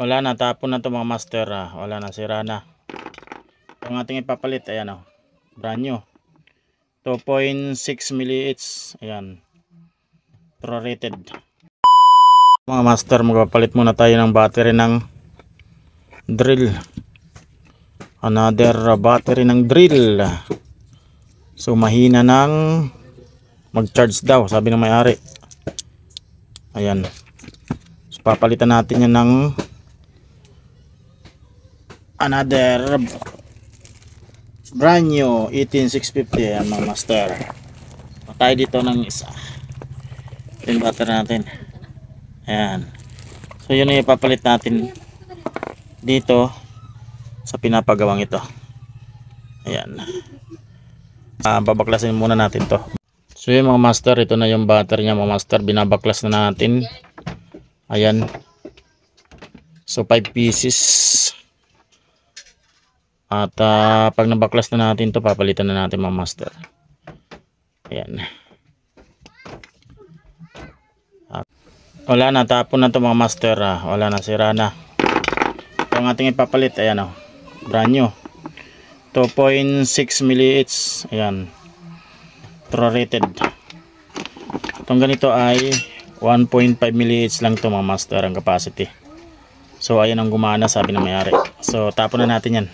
Wala na, tapon na to mga master. Wala na, sira na. Ang ating ipapalit, ayan o, brand new 2.6 mAh. Ayan, pro rated. Mga master, magpapalit muna tayo ng battery ng drill. Another battery ng drill. So mahina ng mag-charge daw, sabi ng may-ari. Ayan, so papalitan natin yan ng another brand new 18650. Ayan mga master, patay dito ng isa. Yung battery natin. Ayan, so yun yung ipapalit natin dito sa pinapagawang ito. Ayan, babaklasin muna natin to. So yun mga master, ito na yung battery niya mga master, binabaklas na natin. Ayan, so 5 pieces. At pag nabaklas na natin to, papalitan na natin mga master. Ayan, wala na, tapon na to mga master. Wala na, sira na. Ang ating ipapalit, ayan o, brand new 2.6 mAh. Ayan, pro rated. Itong ganito ay 1.5 mAh lang to mga master ang capacity. So ayan ang gumana, sabi ng may-ari. So tapon na natin yan.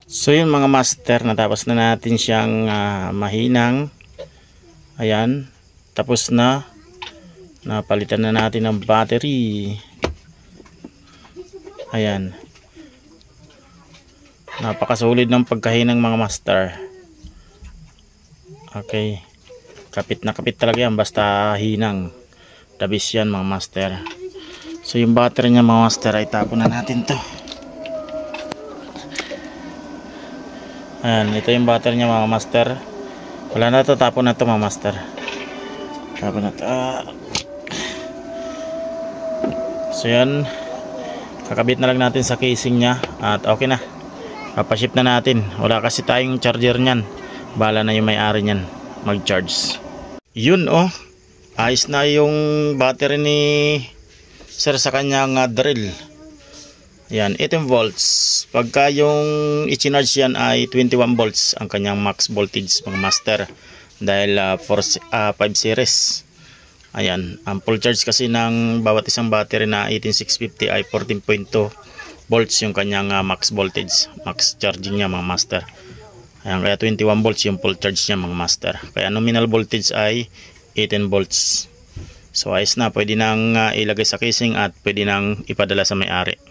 So yun mga master, natapos na natin siyang mahinang. Ayan, tapos na. Napalitan na natin ng battery. Ayan, napakasolid ng pagkahinang mga master. Okay, kapit na kapit talaga yan, basta hinang, dabis yan mga master. So yung battery niya mga master ay tapon na natin to. Ayan, ito yung battery niya mga master. Wala na to, tapon na to mga master. Tapon na to. So yan, kakabit na lang natin sa casing nya at okay na, papaship na natin. Wala kasi tayong charger nyan, bala na yung may-ari nyan mag-charge. Yun oh, ayos na yung battery ni sir sa kanyang drill. Yan, 18 volts. Pagka yung i-charge yan ay 21 volts ang kanyang max voltage mga master, dahil 5 series. Ayan, ang full charge kasi ng bawat isang battery na 18650 ay 14.2 volts yung kanyang max voltage, max charging niya mga master. Ayan, kaya 21 volts yung full charge niya mga master. Kaya nominal voltage ay 18 volts. So ayos na, pwede nang ilagay sa casing at pwede nang ipadala sa may-ari.